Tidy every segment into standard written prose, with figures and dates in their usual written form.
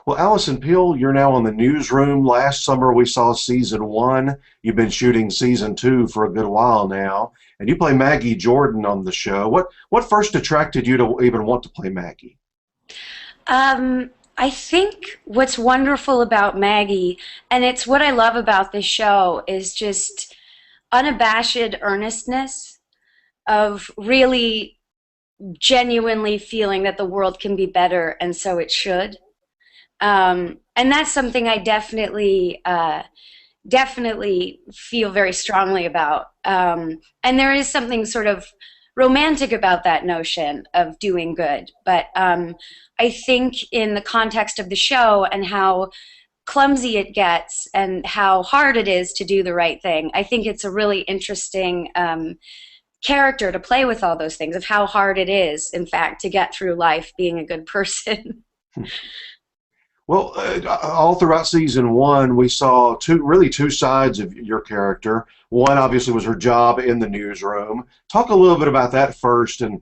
Well, Alison Pill, you're now on the Newsroom. Last summer we saw season one. You've been shooting season two for a good while now, and you play Maggie Jordan on the show. What first attracted you to even want to play Maggie? I think what's wonderful about Maggie, and it's what I love about this show, is just unabashed earnestness of really genuinely feeling that the world can be better and so it should. And that's something I definitely feel very strongly about. And there is something sort of romantic about that notion of doing good. But I think in the context of the show and how clumsy it gets and how hard it is to do the right thing, I think it's a really interesting character to play with all those things of how hard it is, in fact, to get through life being a good person. Well, all throughout season one, we saw two sides of your character. One obviously was her job in the newsroom. Talk a little bit about that first, and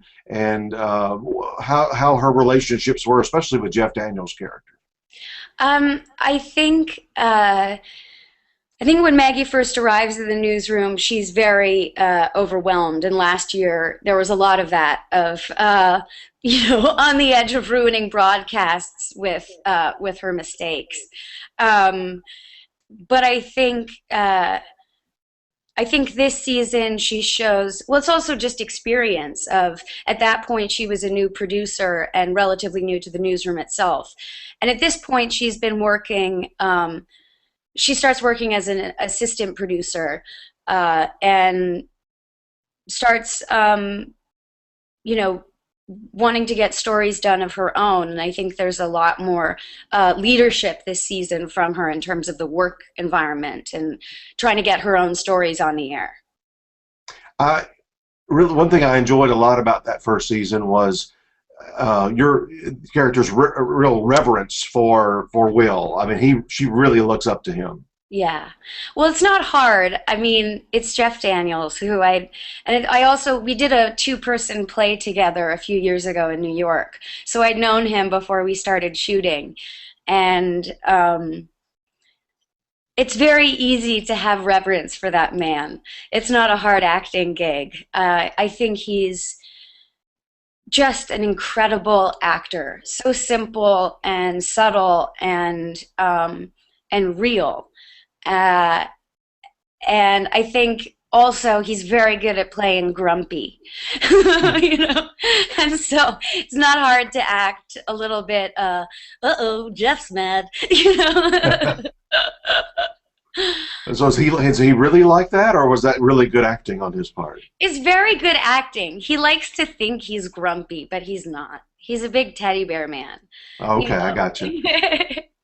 how her relationships were, especially with Jeff Daniels' character. I think when Maggie first arrives in the newsroom, she's very overwhelmed. And last year there was a lot of that, of on the edge of ruining broadcasts with her mistakes. But I think this season she shows, well, it's also just experience of, at that point she was a new producer and relatively new to the newsroom itself. And at this point she's been working, she starts working as an assistant producer and starts, you know, wanting to get stories done of her own. And I think there's a lot more leadership this season from her in terms of the work environment and trying to get her own stories on the air. I really One thing I enjoyed a lot about that first season was your character's real reverence for Will. I mean, she really looks up to him. Yeah. Well, it's not hard. I mean, it's Jeff Daniels I also, we did a two-person play together a few years ago in New York. So I'd known him before we started shooting. And it's very easy to have reverence for that man. It's not a hard acting gig. I think he's just an incredible actor. So simple and subtle and real. Uh, and I think also he's very good at playing grumpy, and so it's not hard to act a little bit, uh-oh, Jeff's mad, So is he really like that, or was that really good acting on his part? It's very good acting. He likes to think he's grumpy, but he's not. He's a big teddy bear man, Okay, I got you.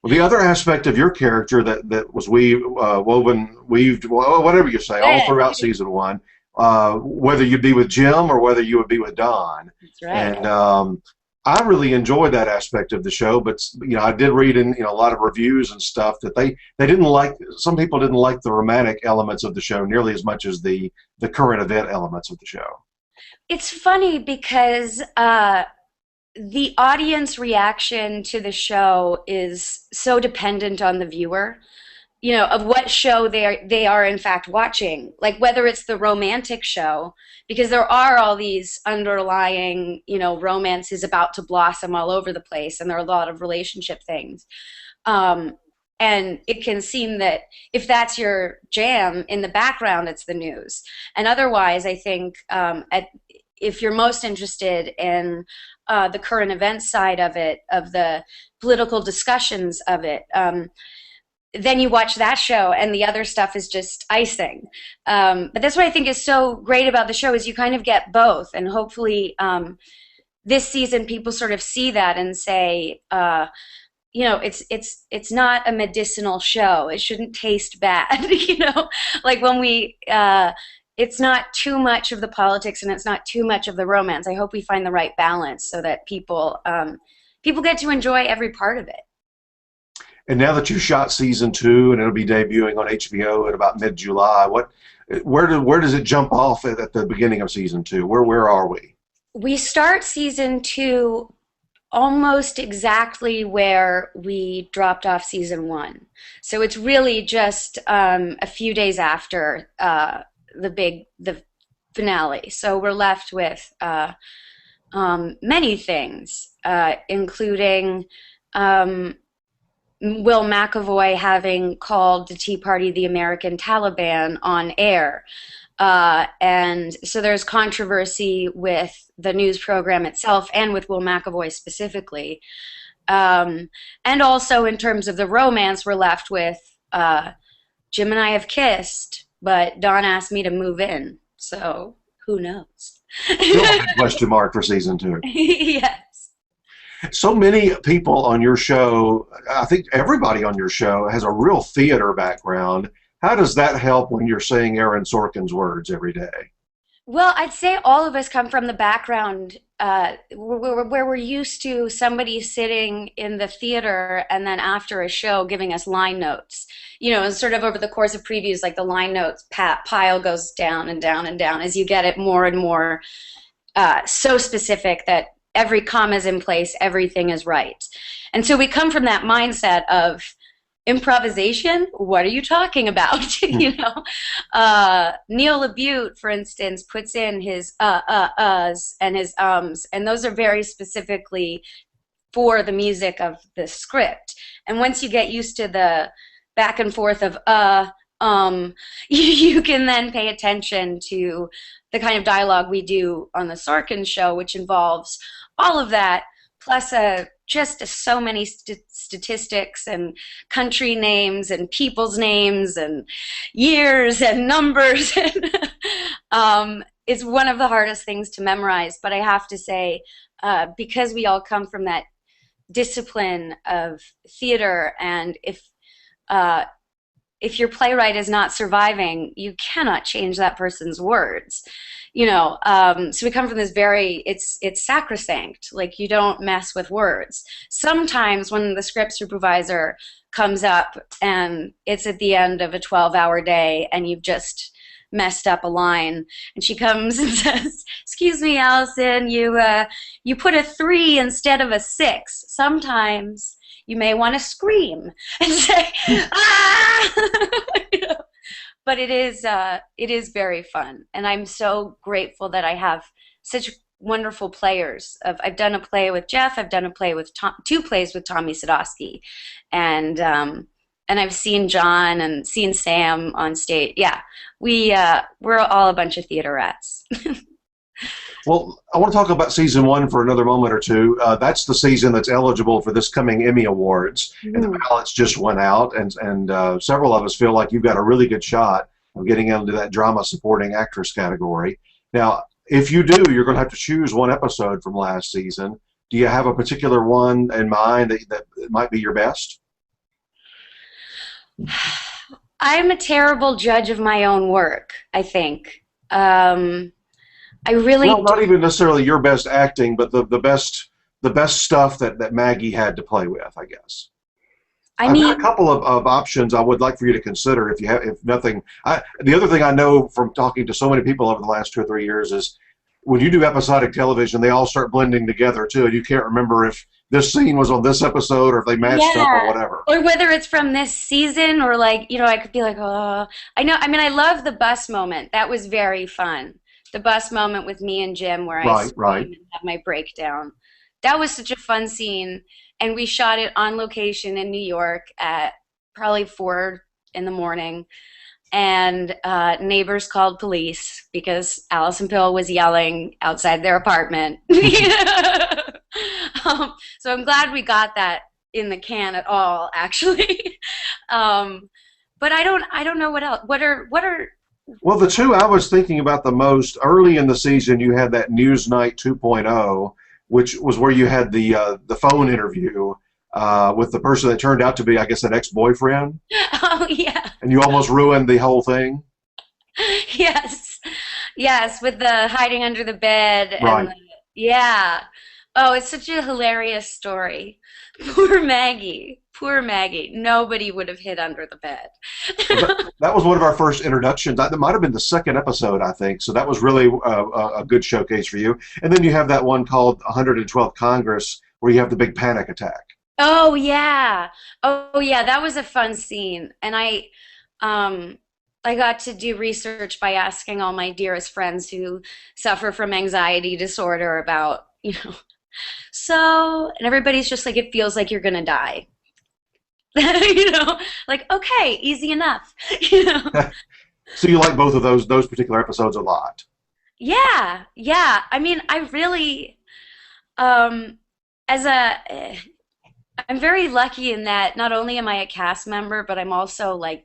Well, the other aspect of your character that was weaved, well, whatever you say, all throughout season one, whether you'd be with Jim or whether you would be with Don. That's right. And I really enjoyed that aspect of the show, but I did read in a lot of reviews and stuff that they didn't like. Some people didn't like the romantic elements of the show nearly as much as the current event elements of the show. It's funny because the audience reaction to the show is so dependent on the viewer, of what show they are in fact watching. Like whether it's the romantic show, because there are all these underlying, romances about to blossom all over the place, and there are a lot of relationship things. And it can seem that if that's your jam, in the background it's the news. And otherwise, I think if you're most interested in the current events side of it, of the political discussions of it, then you watch that show, and the other stuff is just icing. But that's what I think is so great about the show, is you kind of get both, and hopefully this season people sort of see that and say, it's not a medicinal show. It shouldn't taste bad, like when we. It's not too much of the politics and it's not too much of the romance. I hope we find the right balance so that people get to enjoy every part of it. And now that you shot season two and it'll be debuting on HBO at about mid-July, where does it jump off at the beginning of season two? Where are we? We start season two almost exactly where we dropped off season one. So it's really just a few days after the finale. So we're left with many things, including Will McAvoy having called the Tea Party the American Taliban on air. And so there's controversy with the news program itself and with Will McAvoy specifically. And also in terms of the romance, we're left with Jim and I have kissed, but Don asked me to move in. So who knows? Still a big question mark for season two. Yes. So many people on your show, I think everybody on your show has a real theater background. How does that help when you're saying Aaron Sorkin's words every day? Well, I'd say all of us come from the background where we're used to somebody sitting in the theater and then after a show giving us line notes. You know, sort of over the course of previews, like the line notes pile goes down and down and down as you get it more and more so specific that every comma's in place, everything is right. And so we come from that mindset of improvisation. What are you talking about? You know, Neil LaBute, for instance, puts in his uhs and his ums, and those are very specifically for the music of the script. And once you get used to the back and forth of you can then pay attention to the kind of dialogue we do on the Sorkin show, which involves all of that, plus just so many statistics and country names and people's names and years and numbers. It's one of the hardest things to memorize, but I have to say, because we all come from that discipline of theater, and if your playwright is not surviving, you cannot change that person's words. You know, so we come from this it's sacrosanct, like you don't mess with words. Sometimes when the script supervisor comes up and it's at the end of a 12-hour day and you've just messed up a line, and she comes and says, "Excuse me, Alison, you put a 3 instead of a 6. Sometimes you may want to scream and say, ah!" You know? But it is very fun, and I'm so grateful that I have such wonderful players. I've done a play with Jeff. I've done a play with two plays with Tommy Sadowski, and I've seen John and seen Sam on stage. Yeah, we're all a bunch of theater rats. Well, I want to talk about season one for another moment or two. That's the season that's eligible for this coming Emmy Awards, and the ballots just went out, and several of us feel like you've got a really good shot of getting into that drama supporting actress category. Now, if you do, you're going to have to choose one episode from last season. Do you have a particular one in mind that might be your best? I'm a terrible judge of my own work, I think. I really not even necessarily your best acting, but the best stuff that Maggie had to play with, I guess. I've got a couple of options I would like for you to consider if nothing. The other thing I know from talking to so many people over the last 2 or 3 years is when you do episodic television, they all start blending together too, and you can't remember if this scene was on this episode or if they matched up or whatever. Or whether it's from this season or like, you know, I could be like, oh, I know. I mean, I love the bus moment. That was very fun. The bus moment with me and Jim where I scream and have my breakdown. That was such a fun scene, and we shot it on location in New York at probably 4 in the morning, and neighbors called police because Alison Pill was yelling outside their apartment. So I'm glad we got that in the can at all, actually. But I don't know what else. What are Well, the two I was thinking about the most, early in the season, you had that Newsnight 2.0, which was where you had the phone interview with the person that turned out to be, I guess, an ex-boyfriend. Oh, yeah. And you almost ruined the whole thing. Yes, with the hiding under the bed. Right. And yeah. Oh, it's such a hilarious story. Poor Maggie. Poor Maggie. Nobody would have hid under the bed. That was one of our first introductions. That might have been the second episode, I think. So that was really a good showcase for you. And then you have that one called 112th Congress, where you have the big panic attack. Oh yeah. Oh yeah, that was a fun scene. And um I got to do research by asking all my dearest friends who suffer from anxiety disorder about, and everybody's just like, it feels like you're gonna die. Like, okay, easy enough. you know. So you like both of those particular episodes a lot. Yeah, yeah. I mean, I really um as a I'm very lucky in that not only am I a cast member, but I'm also like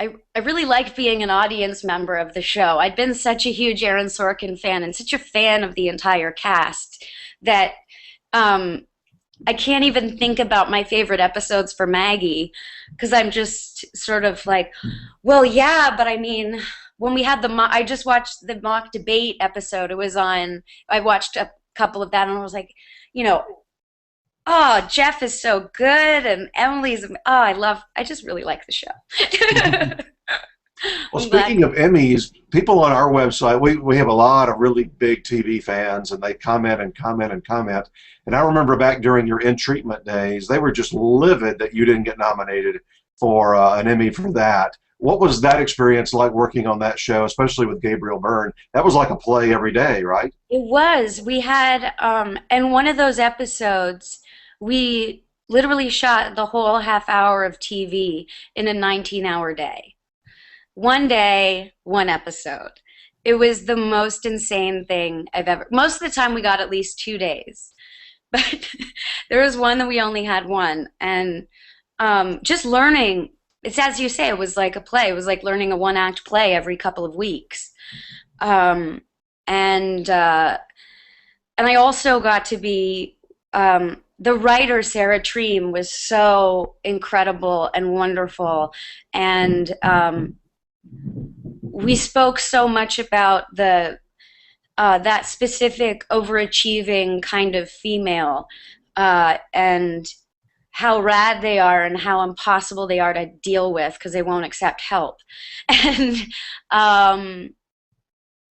I really like being an audience member of the show. I've been such a huge Aaron Sorkin fan and such a fan of the entire cast that um, I can't even think about my favorite episodes for Maggie because I'm just sort of like, well, yeah, but I mean, when we had I just watched the mock debate episode. It was on, I watched a couple of that and I was like, you know, oh, Jeff is so good and I just really like the show. Well, I'm glad. speaking of Emmys, people on our website, we have a lot of really big TV fans, and they comment and comment and comment. And I remember back during your in treatment days, they were just livid that you didn't get nominated for an Emmy for that. What was that experience like working on that show, especially with Gabriel Byrne? That was like a play every day, right? It was. We had, and one of those episodes, we literally shot the whole half hour of TV in a 19-hour day. One day, one episode. It was the most insane thing I've ever. Most of the time, we got at least 2 days, but there was one that we only had one, and just learning. It's as you say, it was like a play. It was like learning a one-act play every couple of weeks, um, and I also got to be the writer Sarah Treem was so incredible and wonderful, and we spoke so much about the that specific overachieving kind of female and how rad they are and how impossible they are to deal with because they won't accept help and um,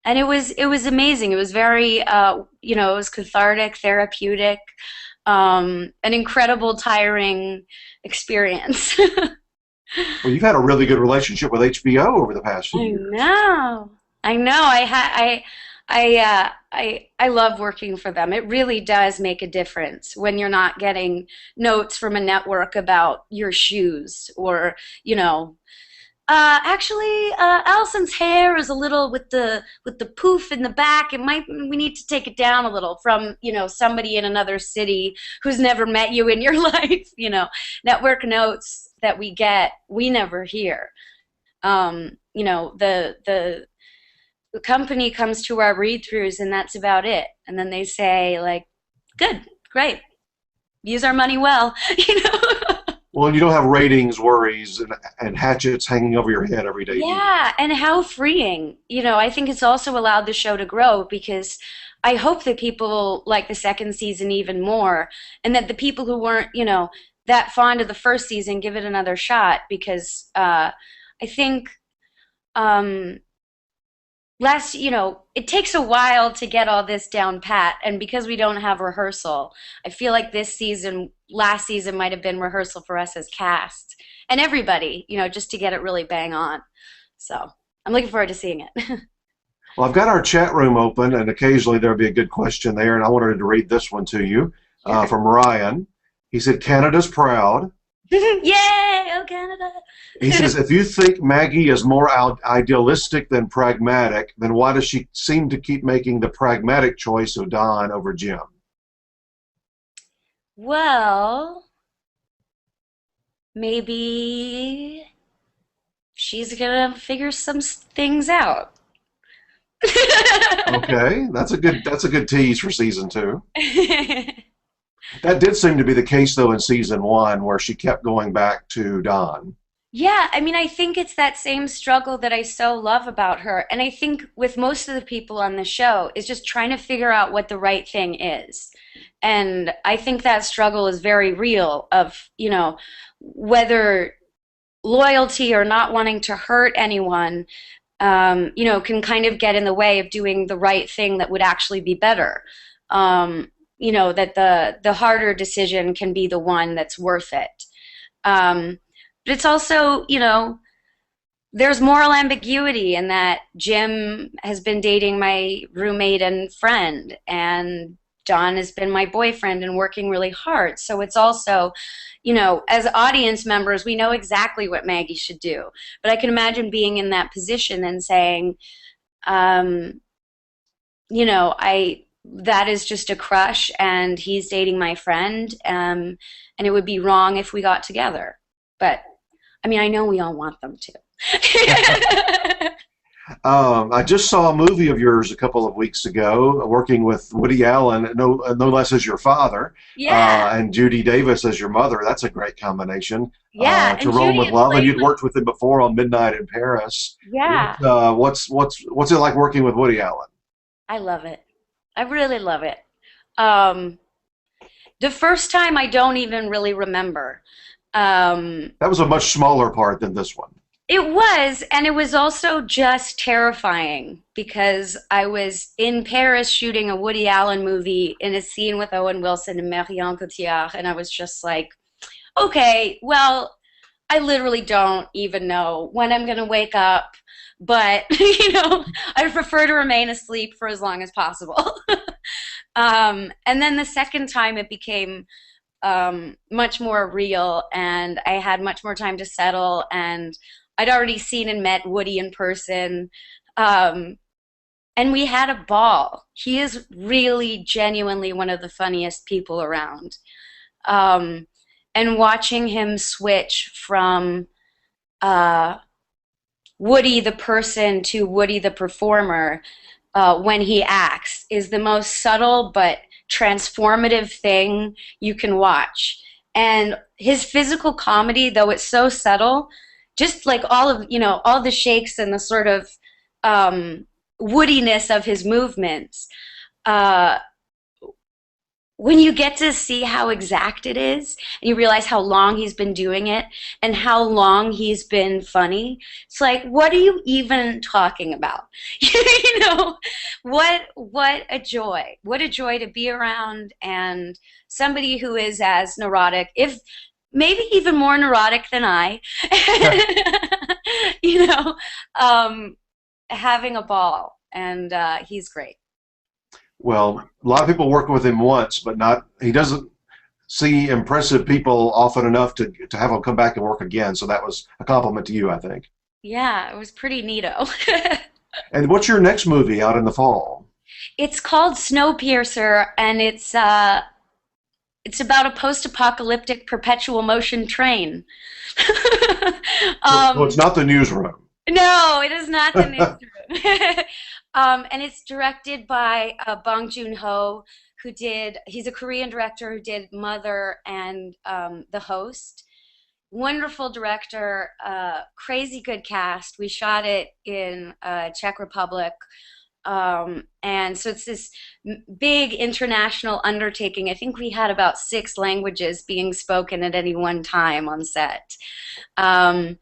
it was amazing. It was very it was cathartic, therapeutic, an incredible tiring experience. Well, you've had a really good relationship with HBO over the past few I years. know. I know. I love working for them. It really does make a difference when you're not getting notes from a network about your shoes or, actually, Allison's hair is a little with the poof in the back. We need to take it down a little from, somebody in another city who's never met you in your life. Network notes that we get, we never hear. The company comes to our read-throughs and that's about it. And then they say like, good, great, use our money well, you know. Well, you don't have ratings worries and hatchets hanging over your head every day either. Yeah, and how freeing. I think it's also allowed the show to grow because I hope that people like the second season even more and that the people who weren't, that fond of the first season give it another shot because I think um, it takes a while to get all this down pat, and because we don't have rehearsal, I feel like last season might have been rehearsal for us as cast and everybody, just to get it really bang on. So I'm looking forward to seeing it. Well, I've got our chat room open, and occasionally there'll be a good question there, and I wanted to read this one to you Sure. from Ryan. He said, Canada's proud. Yay! Oh, Canada! He says, if you think Maggie is more idealistic than pragmatic, then why does she seem to keep making the pragmatic choice of Don over Jim? Well, maybe she's gonna figure some things out. Okay, that's a good tease for season two. That did seem to be the case though in season one, where she kept going back to Don. Yeah, I mean, I think it's that same struggle that I so love about her. And I think with most of the people on the show is just trying to figure out what the right thing is. And I think that struggle is very real of, whether loyalty or not wanting to hurt anyone, can kind of get in the way of doing the right thing that would actually be better. that the harder decision can be the one that's worth it. But it's also, there's moral ambiguity in that Jim has been dating my roommate and friend, and John has been my boyfriend and working really hard. So it's also, as audience members, we know exactly what Maggie should do. But I can imagine being in that position and saying, um, I that is just a crush, and he's dating my friend, and it would be wrong if we got together. But I mean, I know we all want them to. I just saw a movie of yours a couple of weeks ago, working with Woody Allen, no less as your father, Yeah, and Judy Davis as your mother. That's a great combination. yeah, To and Rome Judy with has Love, and played you'd with, worked with him before on Midnight in Paris. yeah, What's it like working with Woody Allen? I love it. I really love it. Um, the first time I don't even really remember. Um, That was a much smaller part than this one. It was, and it was also just terrifying because I was in Paris shooting a Woody Allen movie in a scene with Owen Wilson and Marion Cotillard, and I was just like, okay, well, I literally don't even know when I'm going to wake up, but I prefer to remain asleep for as long as possible. And then the second time it became much more real, and I had much more time to settle, and I'd already seen and met Woody in person, um, and we had a ball. He is really genuinely one of the funniest people around. Um, and watching him switch from uh, Woody the person to Woody the performer when he acts is the most subtle but transformative thing you can watch. And his physical comedy, though it's so subtle, just like all the shakes and the sort of um, woodiness of his movements, uh, when you get to see how exact it is, and you realize how long he's been doing it and how long he's been funny, it's like, what are you even talking about? you know, what a joy. What a joy to be around, and somebody who is as neurotic, if maybe even more neurotic than I, you know, um, having a ball, and he's great. Well, a lot of people work with him once, but not he doesn't see impressive people often enough to have them come back and work again. So that was a compliment to you, I think. Yeah, it was pretty neato. And what's your next movie out in the fall? It's called Snowpiercer, and it's about a post-apocalyptic perpetual motion train. So um, it's not The Newsroom. no, it is not the newsroom. And it's directed by Bong Joon-ho, he's a Korean director who did Mother and The Host. Wonderful director, crazy good cast. We shot it in Czech Republic. And so it's this big international undertaking. I think we had about 6 languages being spoken at any one time on set. Um,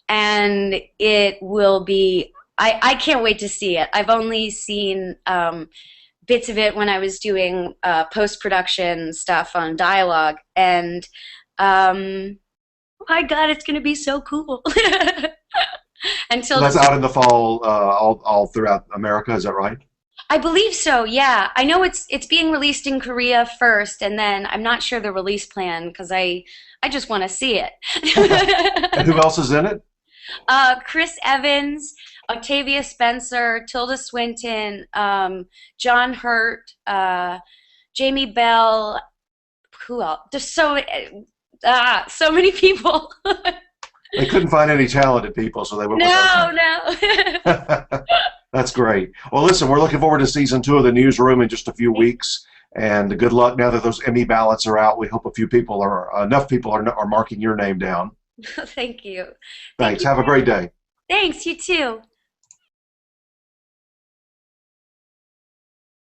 and it will be, I can't wait to see it. I've only seen bits of it when I was doing post-production stuff on dialogue. And my God, it's going to be so cool. So Until that's out in the fall, all throughout America. Is that right? I believe so, yeah. I know it's being released in Korea first, and then I'm not sure the release plan because I just want to see And it. who else is in it? Chris Evans, Octavia Spencer, Tilda Swinton, John Hurt, Jamie Bell. Who else? There's so many people. They couldn't find any talented people, so they went with No, those no. names. That's great. Well, listen, we're looking forward to season 2 of The Newsroom in just a few weeks. And good luck now that those Emmy ballots are out. We hope enough people are marking your name down. Thank you. Thank Thanks. you. Have a great day. Thanks, you too.